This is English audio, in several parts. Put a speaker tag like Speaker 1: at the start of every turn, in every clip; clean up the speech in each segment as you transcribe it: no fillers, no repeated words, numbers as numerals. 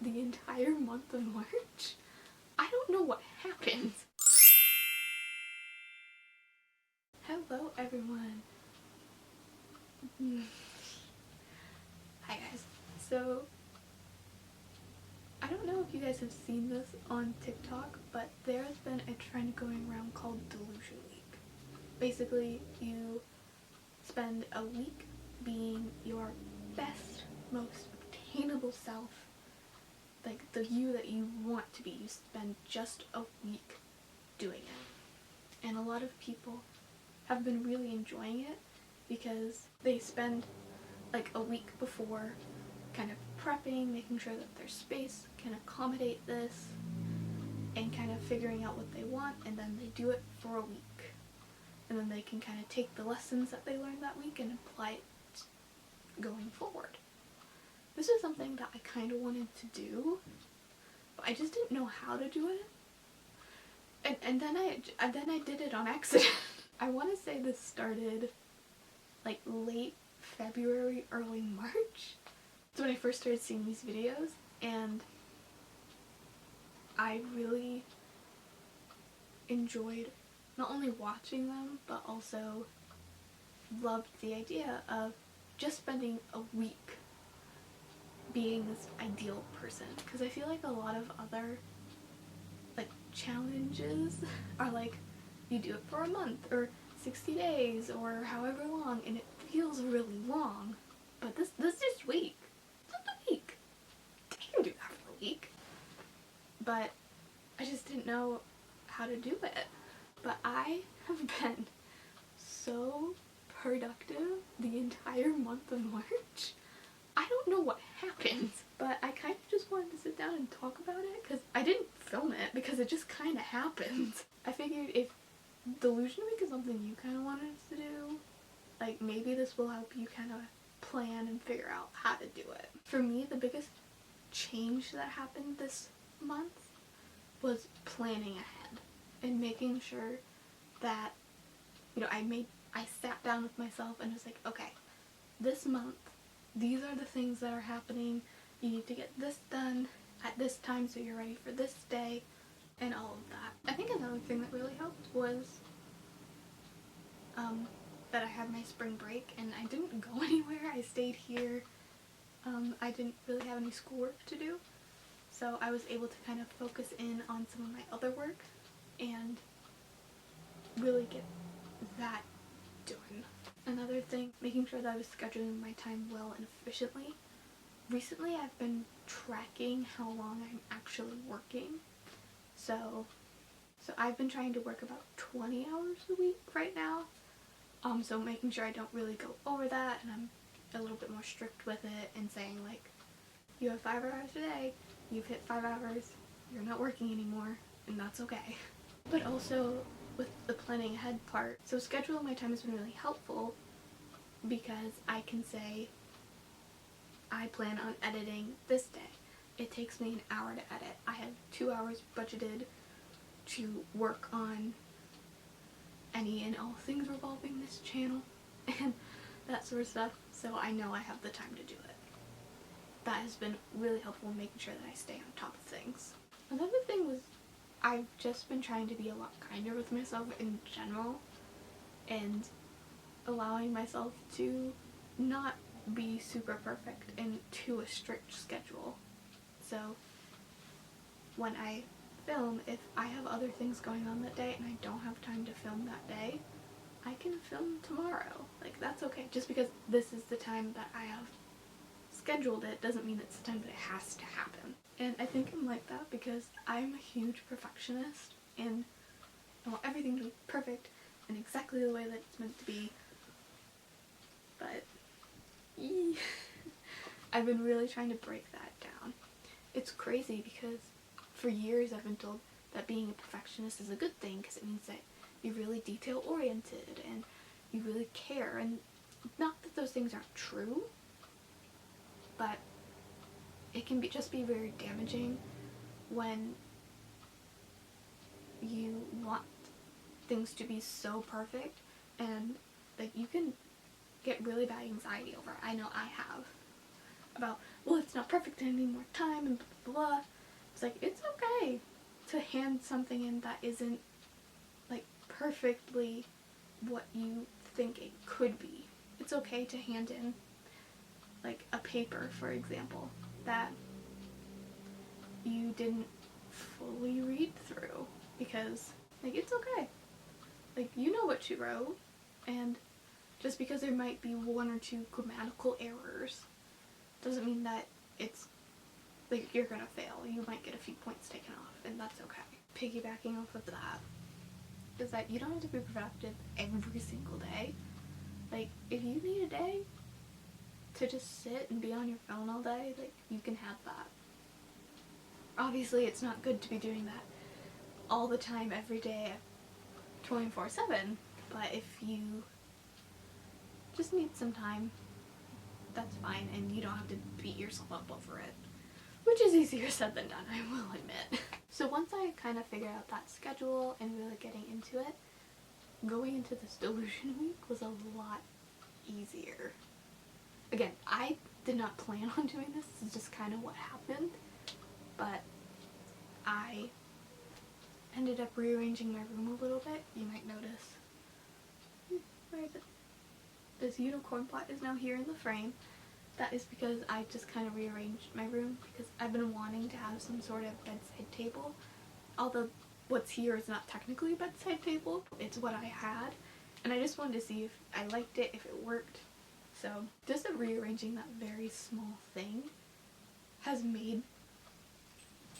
Speaker 1: the entire month of March. I don't know what happened. Hello everyone. Hi guys. So, I don't know if you guys have seen this on TikTok, but there has been a trend going around called Delusion Week. Basically, you spend a week being your best, most obtainable self, like the you that you want to be. You spend just a week doing it. And a lot of people have been really enjoying it because they spend like a week before kind of prepping, making sure that their space can accommodate this, and kind of figuring out what they want, and then they do it for a week. And then they can kind of take the lessons that they learned that week and apply it going forward. This is something that I kind of wanted to do, but I just didn't know how to do it. And then I did it on accident. I want to say this started like late February, early March. That's when I first started seeing these videos, and I really enjoyed not only watching them, but also loved the idea of just spending a week being this ideal person. Because I feel like a lot of other like challenges are like you do it for a month or 60 days or however long, and it feels really long. But this is just a week. Just a week. You can do that for a week. But I just didn't know how to do it. But I have been so productive the entire month of March. I don't know what happened, but I kind of just wanted to sit down and talk about it because I didn't film it because it just kind of happened. I figured if Delusion Week is something you kind of wanted to do, like maybe this will help you kind of plan and figure out how to do it. For me, the biggest change that happened this month was planning ahead and making sure that, you know, I sat down with myself and was like, okay, this month, these are the things that are happening. You need to get this done at this time so you're ready for this day, and all of that. I think another thing that really helped was that I had my spring break and I didn't go anywhere. I stayed here. I didn't really have any schoolwork to do, so I was able to kind of focus in on some of my other work and really get that done. Another thing, making sure that I was scheduling my time well and efficiently. Recently I've been tracking how long I'm actually working. So I've been trying to work about 20 hours a week right now. So making sure I don't really go over that, and I'm a little bit more strict with it and saying like, you have 5 hours a day, you've hit 5 hours, you're not working anymore, and that's okay. But also with the planning ahead part, so scheduling my time has been really helpful because I can say I plan on editing this day. It takes me an hour to edit. I have 2 hours budgeted to work on any and all things revolving this channel and that sort of stuff, so I know I have the time to do it. That has been really helpful in making sure that I stay on top of things. Another thing was I've just been trying to be a lot kinder with myself in general and allowing myself to not be super perfect and to a strict schedule. So when I film, if I have other things going on that day and I don't have time to film that day, I can film tomorrow. Like, that's okay. Just because this is the time that I have scheduled it doesn't mean it's the time that it has to happen. And I think I'm like that because I'm a huge perfectionist and I want everything to be perfect and exactly the way that it's meant to be. But I've been really trying to break that down. It's crazy because for years I've been told that being a perfectionist is a good thing because it means that you're really detail oriented and you really care, and not that those things aren't true, but it can just be very damaging when you want things to be so perfect, and like you can get really bad anxiety over it. I know I have. About, well, it's not perfect and I need more time and blah, blah, blah. It's like, it's okay to hand something in that isn't like perfectly what you think it could be. It's okay to hand in like a paper, for example, that you didn't fully read through, because like it's okay. Like, you know what you wrote, and just because there might be one or two grammatical errors doesn't mean that it's like you're gonna fail. You might get a few points taken off, and that's okay. Piggybacking off of that is that you don't have to be productive every single day. Like, if you need a day to just sit and be on your phone all day, like, you can have that. Obviously, it's not good to be doing that all the time, every day, 24/7, but if you just need some time, that's fine, and you don't have to beat yourself up over it, which is easier said than done, I will admit. So once I kind of figured out that schedule and really getting into it, going into this Delusion week was a lot easier. Again, I did not plan on doing this, this is just kind of what happened, but I ended up rearranging my room a little bit. You might notice, where is it? This unicorn pot is now here in the frame. That is because I just kind of rearranged my room, because I've been wanting to have some sort of bedside table. Although what's here is not technically a bedside table, it's what I had, and I just wanted to see if I liked it, if it worked. So just rearranging that very small thing has made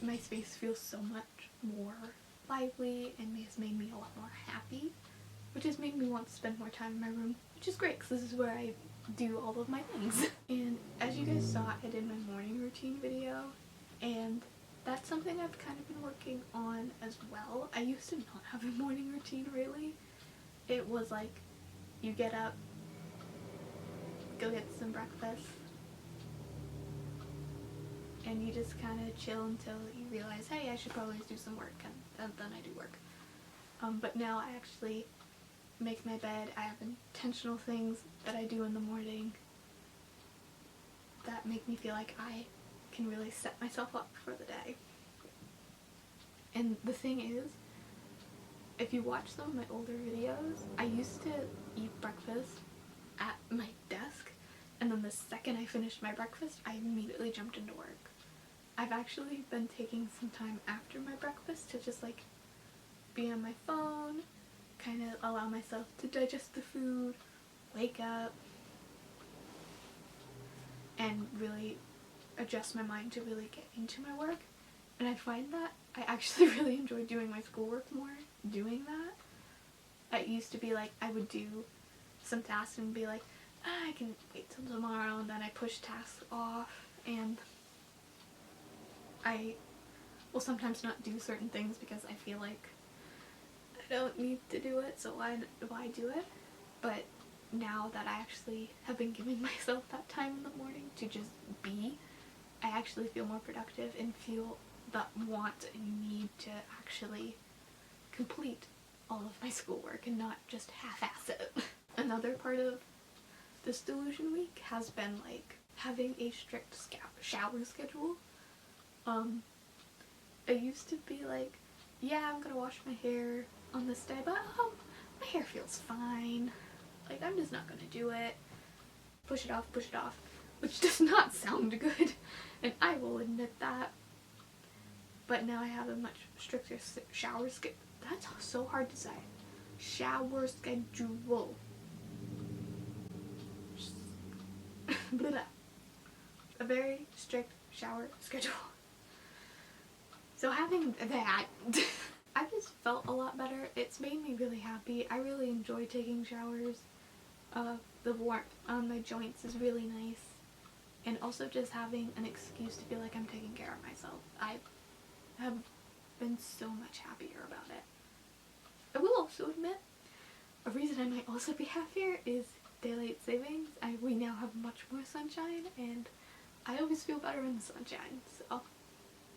Speaker 1: my space feel so much more lively and has made me a lot more happy, which has made me want to spend more time in my room, which is great because this is where I do all of my things. And as you guys saw, I did my morning routine video, and that's something I've kind of been working on as well. I used to not have a morning routine, really. It was like, you get up, go get some breakfast, and you just kind of chill until you realize, hey, I should probably do some work, and then I do work. But now I actually make my bed. I have intentional things that I do in the morning that make me feel like I can really set myself up for the day. And the thing is, if you watch some of my older videos, I used to eat breakfast at my desk, and then the second I finished my breakfast, I immediately jumped into work. I've actually been taking some time after my breakfast to just like be on my phone, kind of allow myself to digest the food, wake up, and really adjust my mind to really get into my work. And I find that I actually really enjoy doing my schoolwork more doing that. It used to be like I would do some tasks and be like, I can wait till tomorrow, and then I push tasks off, and I will sometimes not do certain things because I feel like I don't need to do it, so why do it? But now that I actually have been giving myself that time in the morning to just be, I actually feel more productive and feel that want and need to actually complete all of my schoolwork and not just half-ass it. Another part of this Delusion week has been like having a strict shower schedule. It used to be like, yeah, I'm gonna wash my hair on this day, but my hair feels fine. Like, I'm just not gonna do it. Push it off, which does not sound good, and I will admit that. But now I have a much stricter shower schedule. That's so hard to say. Shower schedule. Blah, blah. A very strict shower schedule. So having that, I just felt a lot better. It's made me really happy. I really enjoy taking showers. The warmth on my joints is really nice. And also just having an excuse to feel like I'm taking care of myself. I have been so much happier about it. I will also admit, a reason I might also be happier is daylight savings. We now have much more sunshine, and I always feel better in the sunshine, so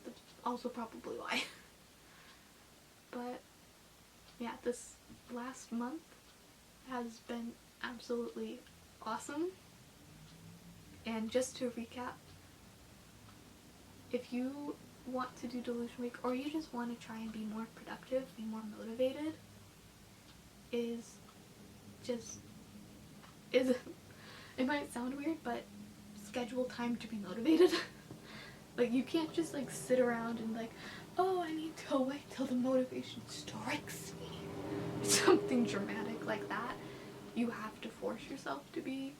Speaker 1: that's also probably why. But yeah, this last month has been absolutely awesome. And just to recap, if you want to do Delusion Week, or you just want to try and be more productive, be more motivated, is it might sound weird, but schedule time to be motivated. Like, you can't just like sit around and like, oh, I need to wait till the motivation strikes me. Something dramatic like that. You have to force yourself to be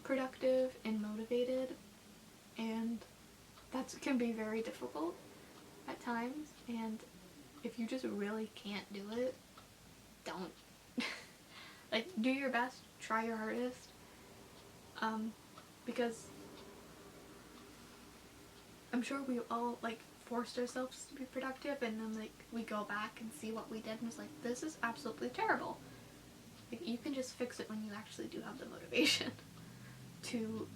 Speaker 1: productive and motivated, and that can be very difficult at times, and if you just really can't do it, don't. Like, do your best, try your hardest, because I'm sure we all like forced ourselves to be productive, and then like we go back and see what we did and it's like, this is absolutely terrible. Like, you can just fix it when you actually do have the motivation to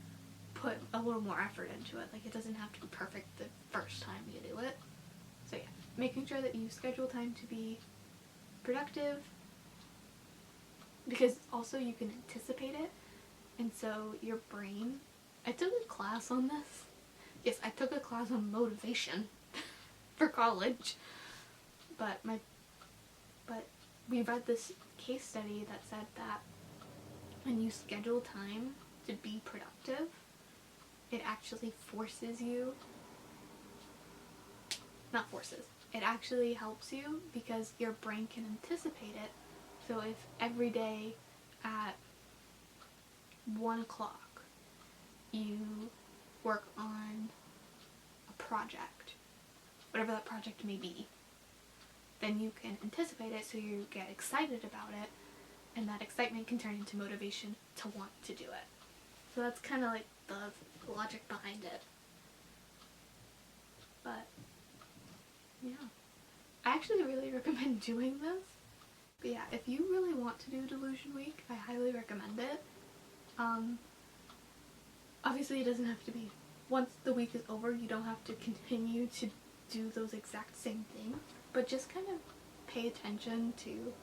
Speaker 1: put a little more effort into it. Like, it doesn't have to be perfect the first time you do it. So yeah, making sure that you schedule time to be productive, because also you can anticipate it, and so your brain, I took a class on this. Yes, I took a class on motivation for college, but we read this case study that said that when you schedule time to be productive, it actually it actually helps you, because your brain can anticipate it. So if every day at 1 o'clock you work on a project, whatever that project may be, then you can anticipate it, so you get excited about it, and that excitement can turn into motivation to want to do it. So that's kind of like the logic behind it. But yeah, I actually really recommend doing this. But yeah, if you really want to do Delusion Week, I highly recommend it. Obviously it doesn't have to be, once the week is over, you don't have to continue to do those exact same things, but just kind of pay attention to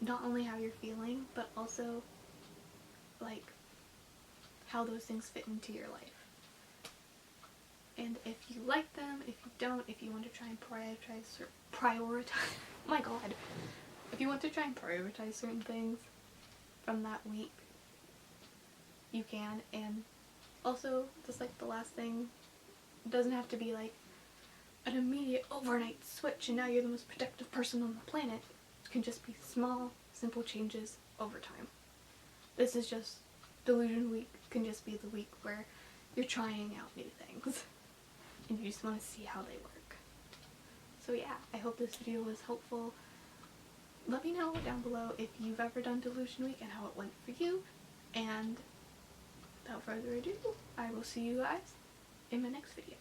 Speaker 1: not only how you're feeling, but also like how those things fit into your life. And if you like them, if you don't, if you want to try and prioritize oh my god, if you want to try and prioritize certain things from that week, you can. And also, just like the last thing, it doesn't have to be like an immediate overnight switch and now you're the most productive person on the planet. It can just be small, simple changes over time. This is just, Delusion Week can just be the week where you're trying out new things and you just want to see how they work. So yeah, I hope this video was helpful. Let me know down below if you've ever done Delusion Week and how it went for you. And without further ado, I will see you guys in my next video.